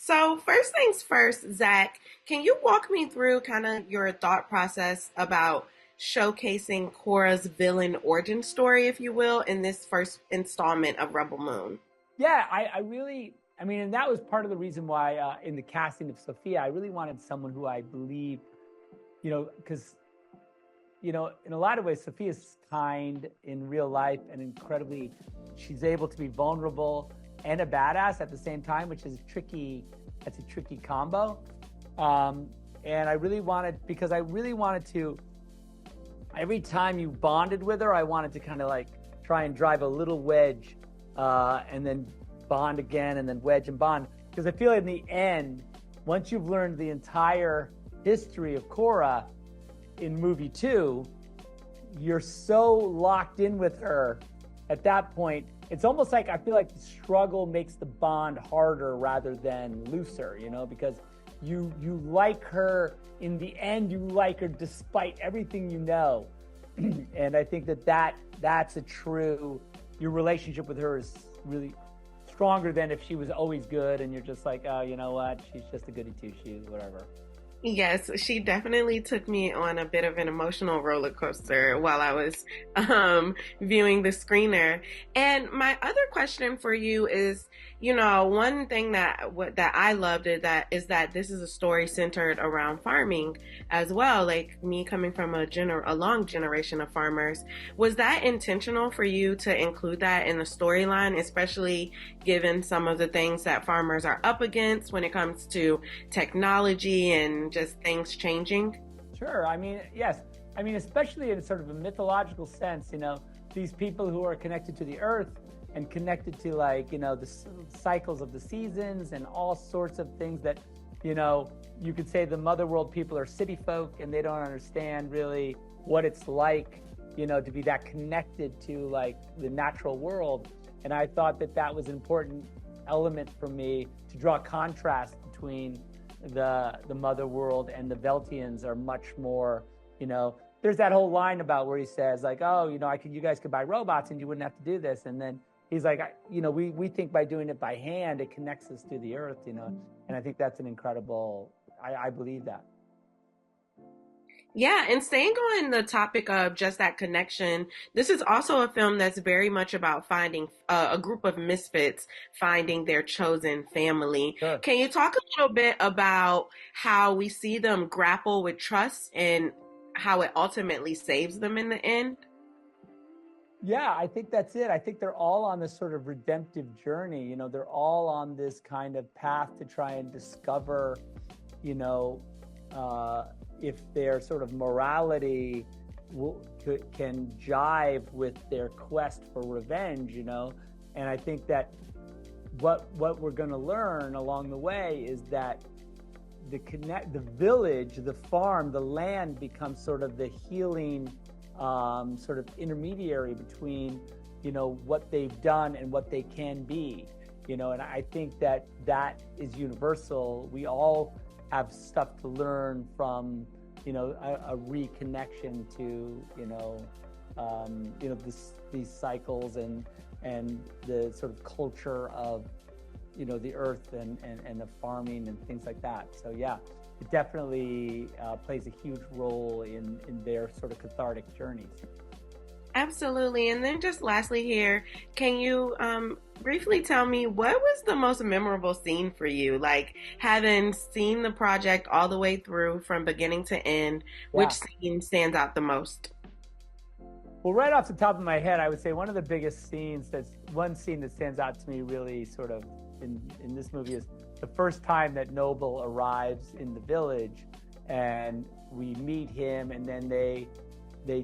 So, first things first, Zach, can you walk me through kind of your thought process about showcasing Korra's villain origin story, if you will, in this first installment of Rebel Moon? Yeah, I really, I mean, and that was part of the reason why in the casting of Sofia, I really wanted someone who I believe, because, in a lot of ways, Sofia's kind in real life and incredibly, she's able to be vulnerable and a badass at the same time, which is tricky. That's a tricky combo. And I really wanted, because I really wanted to, every time you bonded with her, I wanted to kind of like try and drive a little wedge and then bond again and then wedge and bond. Because I feel in the end, once you've learned the entire history of Korra in movie 2, you're so locked in with her at that point. It's almost like I feel like the struggle makes the bond harder rather than looser, because you like her in the end, you like her despite everything you know. And I think that's a true, your relationship with her is really stronger than if she was always good and you're just like, oh, you know what, she's just a goody two shoes, whatever. Yes, she definitely took me on a bit of an emotional roller coaster while I was viewing the screener. And my other question for you is, one thing that I loved is that this is a story centered around farming as well. Like me coming from a long generation of farmers, was that intentional for you to include that in the storyline, especially given some of the things that farmers are up against when it comes to technology and just things changing? Sure. I mean, yes. I mean, especially in sort of a mythological sense, these people who are connected to the earth and connected to the cycles of the seasons and all sorts of things that, you could say the mother world people are city folk and they don't understand really what it's like, to be that connected to like the natural world. And I thought that was an important element for me to draw a contrast between the mother world and the Veltians are much more, there's that whole line about where he says like, oh, you guys could buy robots and you wouldn't have to do this. And then he's like, we think by doing it by hand, it connects us to the earth, and I think that's an incredible, I believe that. Yeah, and staying on the topic of just that connection, this is also a film that's very much about finding a group of misfits finding their chosen family. Sure. Can you talk a little bit about how we see them grapple with trust and how it ultimately saves them in the end? Yeah, I think that's it. I think they're all on this sort of redemptive journey. They're all on this kind of path to try and discover, if their sort of morality can jive with their quest for revenge, And I think that what we're going to learn along the way is that the village, the farm, the land becomes sort of the healing sort of intermediary between, what they've done and what they can be, and I think that is universal. We all have stuff to learn from, a reconnection to, these cycles and the sort of culture of, the earth and the farming and things like that. So yeah, it definitely plays a huge role in their sort of cathartic journeys. Absolutely. And then just lastly here, can you briefly tell me what was the most memorable scene for you? Like having seen the project all the way through from beginning to end, which Yeah. scene stands out the most? Well, right off the top of my head, I would say one of the biggest scenes, one scene that stands out to me really sort of in this movie is the first time that Noble arrives in the village and we meet him, and then they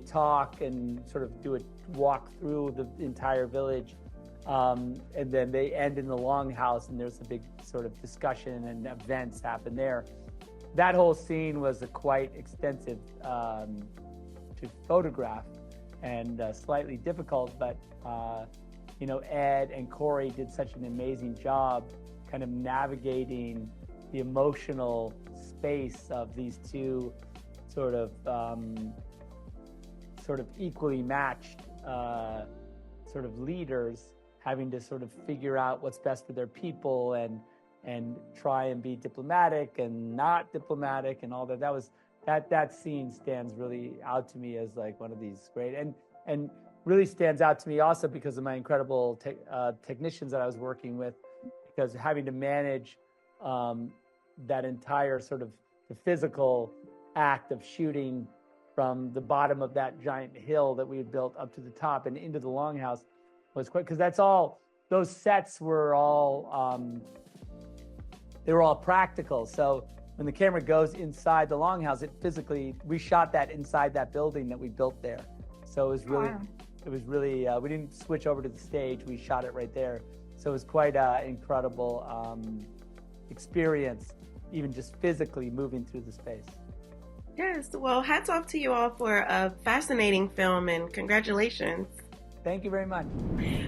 talk and sort of do a walk through the entire village. And then they end in the longhouse and there's a big sort of discussion and events happen there. That whole scene was quite extensive to photograph and slightly difficult, but Ed and Corey did such an amazing job kind of navigating the emotional space of these two sort of equally matched sort of leaders having to sort of figure out what's best for their people and and try and be diplomatic and not diplomatic and all that. That scene stands really out to me as like one of these great, and really stands out to me also because of my incredible technicians that I was working with, because having to manage that entire sort of the physical act of shooting from the bottom of that giant hill that we had built up to the top and into the longhouse was quite, because that's all, those sets were all, they were all practical. So when the camera goes inside the longhouse, it physically, we shot that inside that building that we built there. So it was really, we didn't switch over to the stage, we shot it right there. So it was quite an incredible experience, even just physically moving through the space. Yes, well, hats off to you all for a fascinating film, and congratulations. Thank you very much.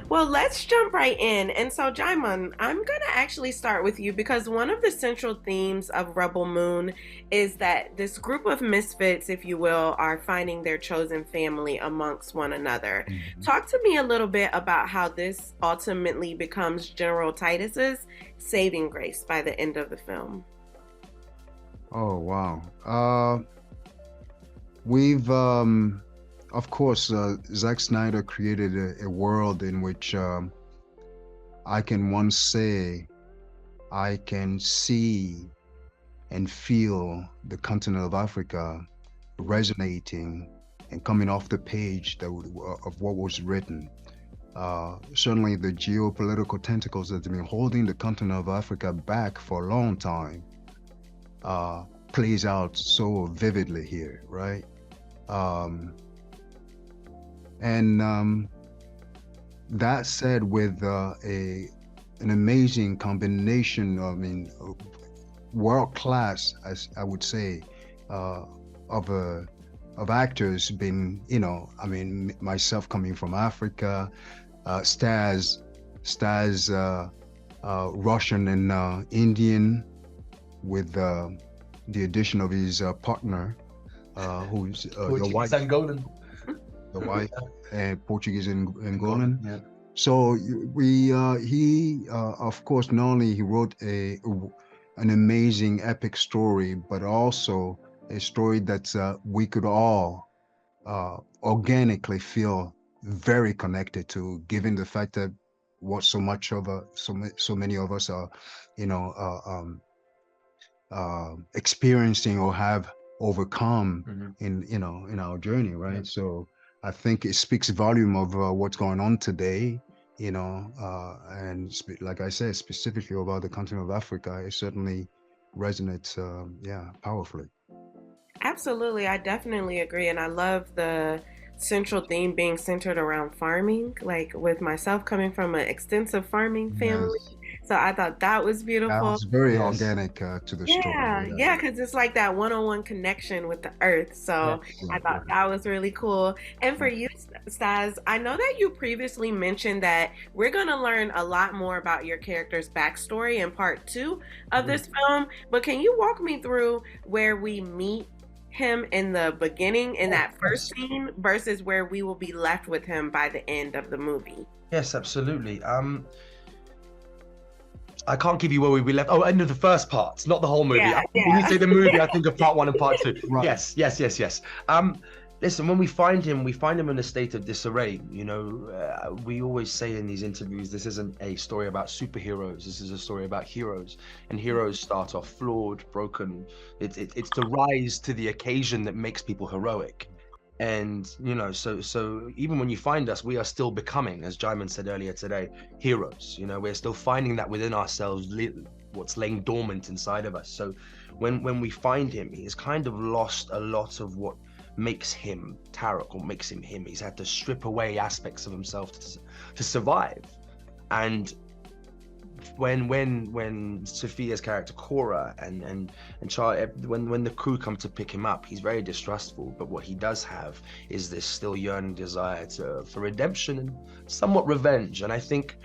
Well, let's jump right in. And so, Djimon, I'm going to actually start with you because one of the central themes of Rebel Moon is that this group of misfits, if you will, are finding their chosen family amongst one another. Mm-hmm. Talk to me a little bit about how this ultimately becomes General Titus's saving grace by the end of the film. Oh, wow. We've... Of course, Zack Snyder created a world in which I can once say I can see and feel the continent of Africa resonating and coming off the page of what was written. Certainly the geopolitical tentacles that have been holding the continent of Africa back for a long time plays out so vividly here, right? And that said, with an amazing combination, I mean, world class, as I would say, of actors, being, you know, I mean, myself coming from Africa, Staz, Russian and Indian, with the addition of his partner, who's the white. Angolan. The wife, Portuguese and Angolan. Yeah. So he of course, not only he wrote an amazing epic story, but also a story that we could all organically feel very connected to, given the fact that what so many of us are, you know, experiencing or have overcome in our journey, right? Yeah. So I think it speaks volume of what's going on today, you know, and like I said, specifically about the continent of Africa, it certainly resonates, powerfully. Absolutely, I definitely agree, and I love the central theme being centered around farming, like with myself coming from an extensive farming family. Yes. So I thought that was beautiful. That was very organic to the story. Yeah, because it's like that one-on-one connection with the earth. So I thought that was really cool. And for you, Staz, I know that you previously mentioned that we're going to learn a lot more about your character's backstory in part 2 of this film. But can you walk me through where we meet him in the beginning, in that first scene, versus where we will be left with him by the end of the movie? Yes, absolutely. I can't give you where we left. Oh, end of the first part, not the whole movie. When you say the movie, I think of part 1 and part 2. Right. Yes. Listen, when we find him in a state of disarray. You know, we always say in these interviews, this isn't a story about superheroes. This is a story about heroes, and heroes start off flawed, broken. It's the rise to the occasion that makes people heroic. And, you know, so even when you find us, we are still becoming, as Djimon said earlier today, heroes. You know, we're still finding that within ourselves, what's laying dormant inside of us. So when we find him, he's kind of lost a lot of what makes him Tarek, or makes him him. He's had to strip away aspects of himself to survive. And when Sofia's character Cora and Charlie, when the crew come to pick him up, he's very distrustful, but what he does have is this still yearning desire for redemption and somewhat revenge. And I think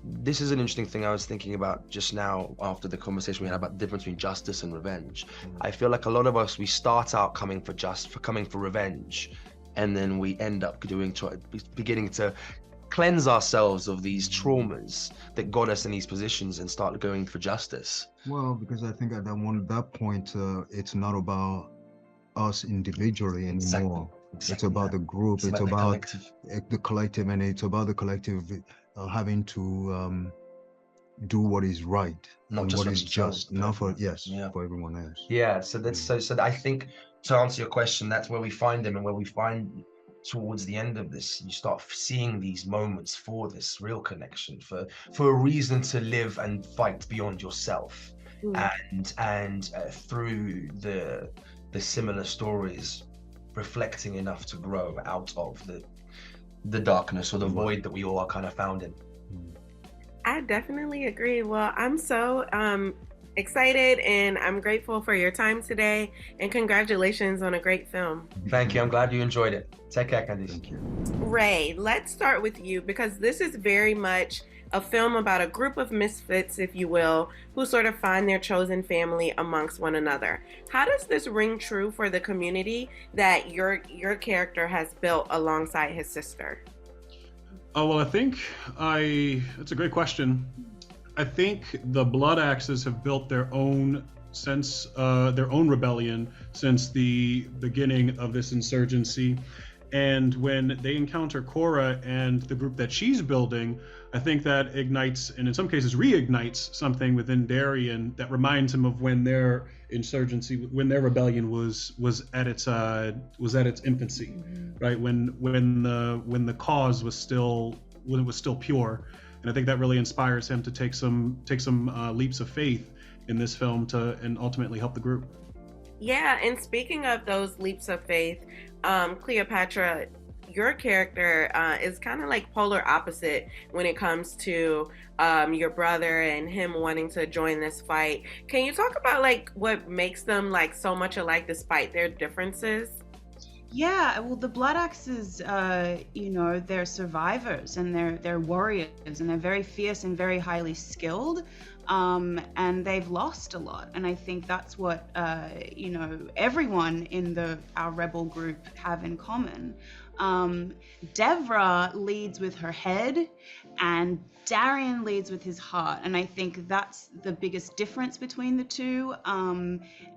this is an interesting thing I was thinking about just now after the conversation we had about the difference between justice and revenge. I feel like a lot of us, we start out coming for revenge, and then we end up beginning to cleanse ourselves of these traumas that got us in these positions and start going for justice? Well, because I think at that point, it's not about us individually anymore. Exactly. It's about the group. It's about the collective, and it's about the collective having to do what is right, not just what is just, not for for everyone else. Yeah. So that's so I think, to answer your question, that's where we find him, and where we find towards the end of this, you start seeing these moments for this real connection, for a reason to live and fight beyond yourself. And through the similar stories, reflecting enough to grow out of the darkness or the void that we all are kind of found in. I definitely agree. Well, I'm so excited, and I'm grateful for your time today, and congratulations on a great film. Thank you. I'm glad you enjoyed it. Take care, Candice. Thank you. Ray, let's start with you, because this is very much a film about a group of misfits, if you will, who sort of find their chosen family amongst one another. How does this ring true for the community that your character has built alongside his sister? Oh, well, I think that's a great question. I think the Blood Axes have built their own their own rebellion since the beginning of this insurgency. And when they encounter Cora and the group that she's building, I think that ignites, and in some cases reignites, something within Darien that reminds him of when their insurgency, when their rebellion was at its infancy, right? When the cause was still pure. And I think that really inspires him to take some leaps of faith in this film and ultimately help the group. Yeah, and speaking of those leaps of faith, Cleopatra, your character is kind of like polar opposite when it comes to your brother and him wanting to join this fight. Can you talk about like what makes them like so much alike despite their differences? Yeah, well, the Blood Axes, they're survivors, and they're warriors, and they're very fierce and very highly skilled, and they've lost a lot. And I think that's what everyone in our rebel group have in common. Devra leads with her head, and Darien leads with his heart, and I think that's the biggest difference between the two.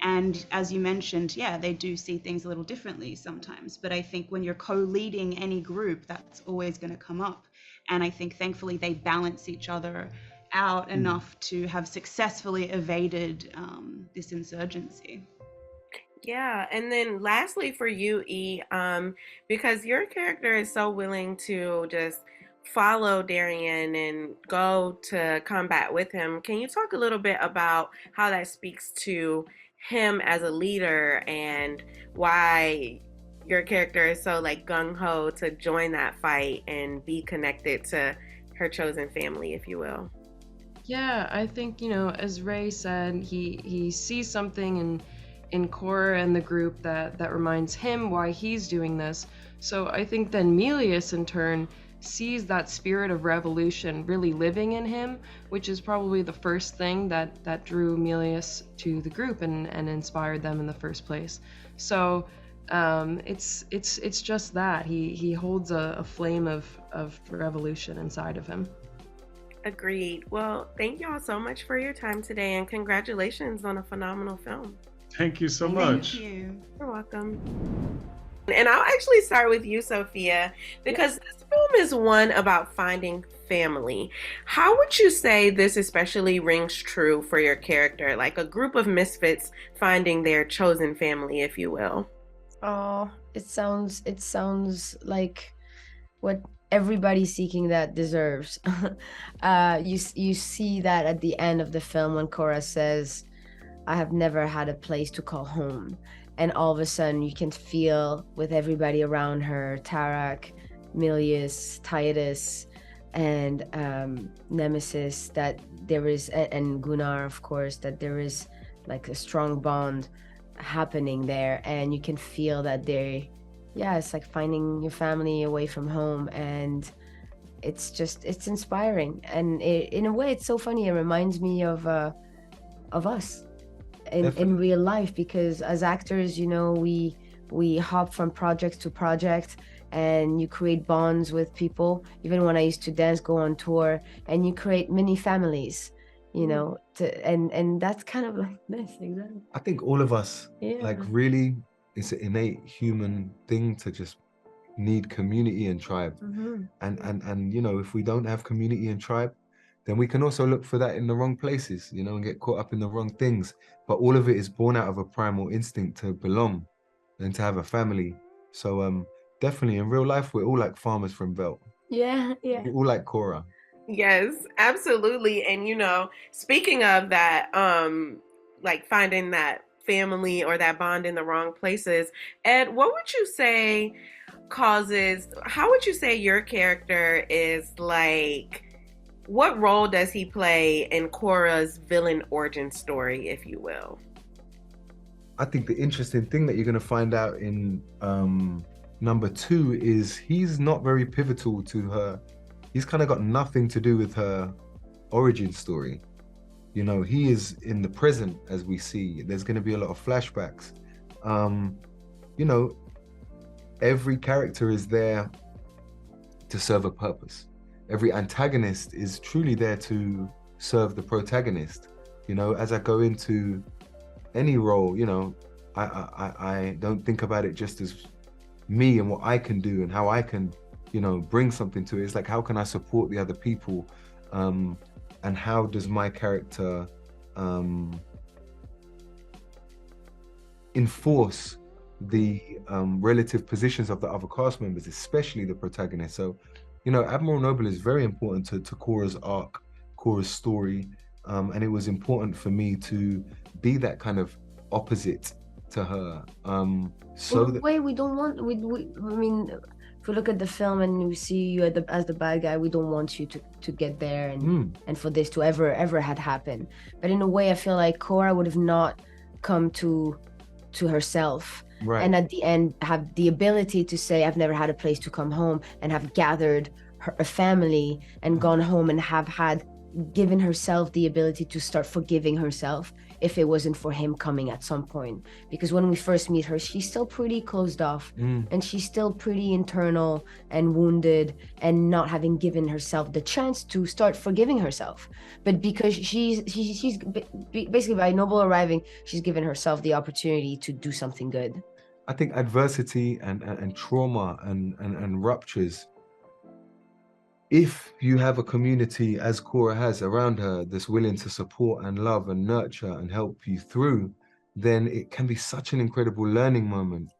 And as you mentioned, they do see things a little differently sometimes, but I think when you're co-leading any group, that's always going to come up. And I think thankfully they balance each other out enough to have successfully evaded this insurgency. Yeah, and then lastly for you, E, because your character is so willing to just follow Darien and go to combat with him, can you talk a little bit about how that speaks to him as a leader and why your character is so like gung-ho to join that fight and be connected to her chosen family, if you will? Yeah, I think, as Ray said, he sees something in Cora and the group that reminds him why he's doing this. So I think then Milius in turn sees that spirit of revolution really living in him, which is probably the first thing that drew Milius to the group and inspired them in the first place. So it's just that he holds a flame of revolution inside of him. Agreed. Well, thank you all so much for your time today, and congratulations on a phenomenal film. Thank you so much. Thank you. You're welcome. And I'll actually start with you, Sofia, because this film is one about finding family. How would you say this especially rings true for your character, like a group of misfits finding their chosen family, if you will? Oh, it sounds like what everybody seeking that deserves. You see that at the end of the film when Cora says, "I have never had a place to call home." And all of a sudden you can feel with everybody around her, Tarak, Milius, Titus, and Nemesis, that there is, and Gunnar, of course, that there is like a strong bond happening there. And you can feel that it's like finding your family away from home. And it's inspiring. And in a way, it's so funny. It reminds me of us. In real life, because as actors, we hop from project to project, and you create bonds with people. Even when I used to dance, go on tour, and you create mini families, you know, and that's kind of like this, exactly. I think all of us, like, really, it's an innate human thing to just need community and tribe. And you know, if we don't have community and tribe, then we can also look for that in the wrong places, you know, and get caught up in the wrong things. But all of it is born out of a primal instinct to belong and to have a family. So definitely in real life, we're all like farmers from Velt. Yeah. We're all like Cora. Yes, absolutely. And you know, speaking of that, like finding that family or that bond in the wrong places, Ed, what would you say how would you say your character is like, what role does he play in Cora's villain origin story, if you will? I think the interesting thing that you're going to find out in number 2 is he's not very pivotal to her. He's kind of got nothing to do with her origin story. You know, he is in the present, as we see. There's going to be a lot of flashbacks. You know, every character is there to serve a purpose. Every antagonist is truly there to serve the protagonist. You know, as I go into any role, you know, I don't think about it just as me and what I can do and how I can, you know, bring something to it. It's like, how can I support the other people? And how does my character enforce the relative positions of the other cast members, especially the protagonist? So, you know, Admiral Noble is very important to Cora's arc, Cora's story. And it was important for me to be that kind of opposite to her. So in a way, we don't want, I mean, if we look at the film and we see you as the bad guy, we don't want you to get there and for this to ever had happened. But in a way, I feel like Cora would have not come to herself. Right. And at the end have the ability to say, I've never had a place to come home, and have gathered a family and gone home and have given herself the ability to start forgiving herself if it wasn't for him coming at some point. Because when we first meet her, she's still pretty closed off and she's still pretty internal and wounded and not having given herself the chance to start forgiving herself. But because she's basically, by Noble arriving, she's given herself the opportunity to do something good. I think adversity and trauma and ruptures, if you have a community, as Cora has around her, that's willing to support and love and nurture and help you through, then it can be such an incredible learning moment.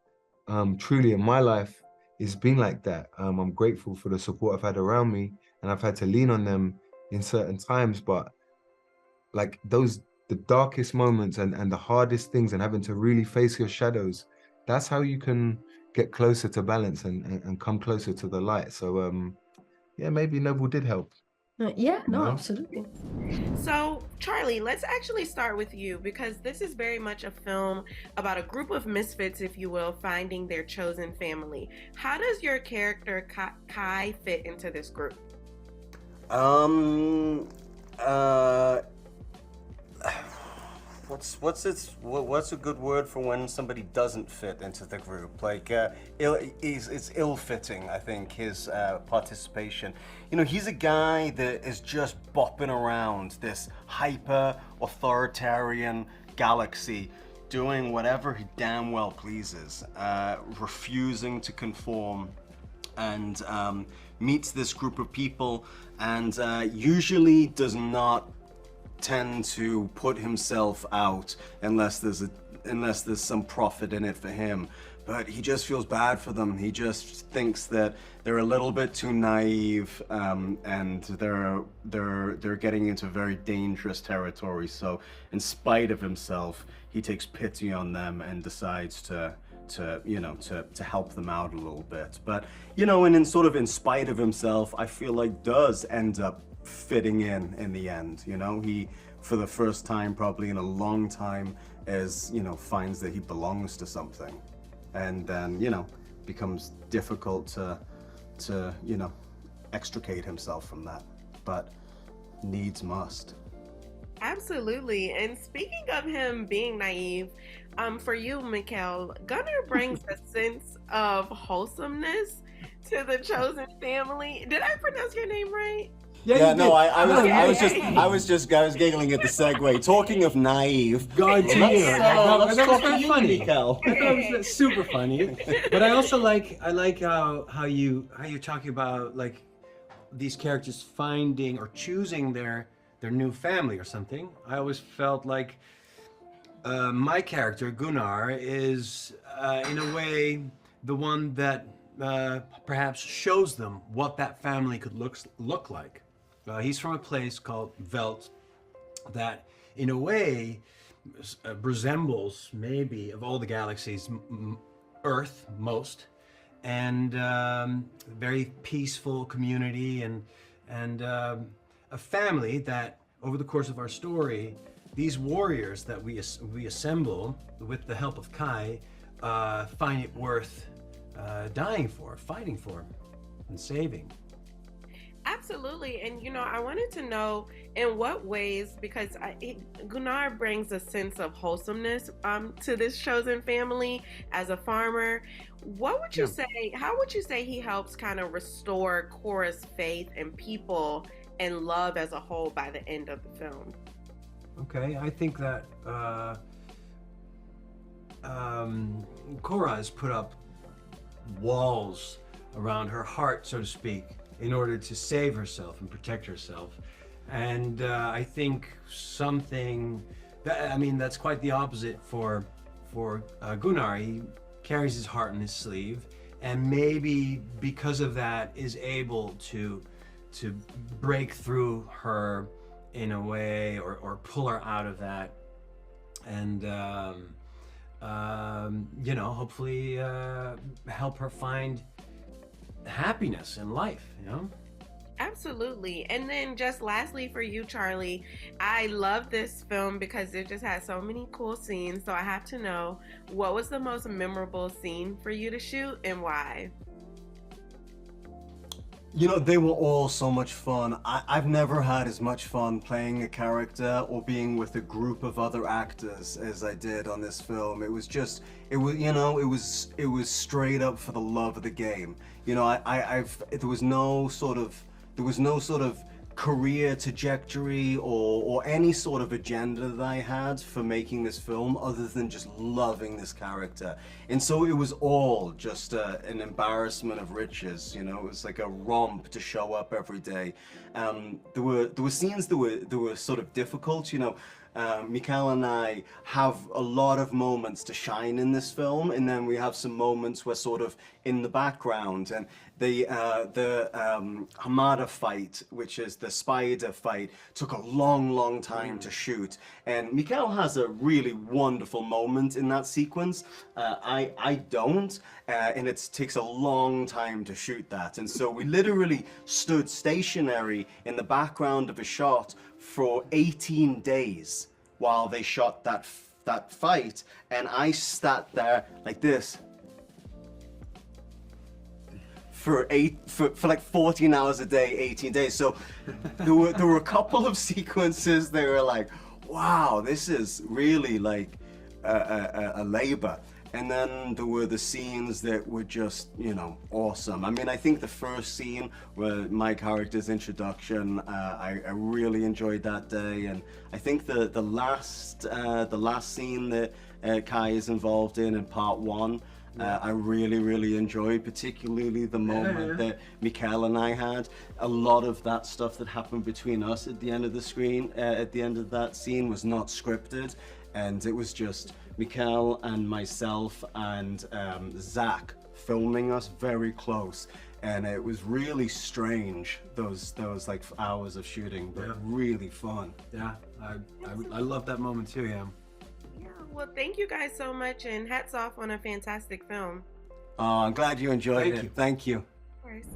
Truly, in my life, it's been like that. I'm grateful for the support I've had around me, and I've had to lean on them in certain times. But like the darkest moments and the hardest things, and having to really face your shadows, that's how you can get closer to balance and come closer to the light. So yeah, maybe Noble did help. Yeah, no, absolutely. So, Charlie, let's actually start with you, because this is very much a film about a group of misfits, if you will, finding their chosen family. How does your character Kai fit into this group? What's a good word for when somebody doesn't fit into the group? Like, it's ill-fitting, I think, his participation. You know, he's a guy that is just bopping around this hyper-authoritarian galaxy, doing whatever he damn well pleases, refusing to conform, and meets this group of people, and usually does not tend to put himself out unless there's some profit in it for him. But he just feels bad for them. He just thinks that they're a little bit too naive, and they're getting into very dangerous territory. So in spite of himself, he takes pity on them and decides to help them out a little bit. But, you know, and in spite of himself, I feel like does end up fitting in the end. You know, he, for the first time probably in a long time, finds that he belongs to something, and then, you know, becomes difficult to extricate himself from that, but needs must. Absolutely. And speaking of him being naive, for you, Michiel, Gunnar brings a sense of wholesomeness to the chosen family. Did I pronounce your name right? Yeah, no, I was giggling at the segue. Talking of naive. God, to you. Let's That was talk very to funny. you, Michiel. I thought it was super funny. But I also like how you're talking about like these characters finding or choosing their new family or something. I always felt like my character Gunnar is in a way the one that perhaps shows them what that family could look like. He's from a place called Velt that in a way resembles maybe of all the galaxies Earth most, and very peaceful community and a family that over the course of our story, these warriors that we assemble with the help of Kai find it worth dying for, fighting for, and saving. Absolutely. And, you know, I wanted to know in what ways, because Gunnar brings a sense of wholesomeness to this chosen family as a farmer. What would you say, how would you say he helps kind of restore Korra's faith in people and love as a whole by the end of the film? Okay, I think that Korra has put up walls around her heart, so to speak, in order to save herself and protect herself. And I think something that, I mean, that's quite the opposite for Gunnar. He carries his heart in his sleeve, and maybe because of that is able to break through her in a way, or pull her out of that, and you know, hopefully help her find happiness in life, you know? Absolutely. And then just lastly for you, Charlie, I love this film because it just has so many cool scenes. So I have to know, what was the most memorable scene for you to shoot and why? You know, they were all so much fun. I've never had as much fun playing a character or being with a group of other actors as I did on this film. It was just, it was straight up for the love of the game. You know, there was no sort of career trajectory or any sort of agenda that I had for making this film other than just loving this character. And so it was all just an embarrassment of riches, you know. It was like a romp to show up every day. There were scenes that were sort of difficult, you know. Michiel and I have a lot of moments to shine in this film, and then we have some moments where sort of in the background. And the Hamada fight, which is the spider fight, took a long time to shoot. And Michiel has a really wonderful moment in that sequence. I don't, and it takes a long time to shoot that. And so we literally stood stationary in the background of a shot for 18 days while they shot that fight, and I sat there like this for like 14 hours a day, 18 days. So there were a couple of sequences that were like, wow, this is really like a labor. And then there were the scenes that were just, you know, awesome. I mean, I think the first scene where my character's introduction, I really enjoyed that day. And I think the last scene that Kai is involved in part one, I really enjoyed, particularly the moment that Michiel and I had. A lot of that stuff that happened between us at the end of the screen, at the end of that scene, was not scripted, and it was just Michiel and myself and Zack filming us very close, and it was really strange, those like hours of shooting, but really fun. Yeah, I love that moment too. Yeah. Well, thank you guys so much, and hats off on a fantastic film. I'm glad you enjoyed it. Thank you. Of course.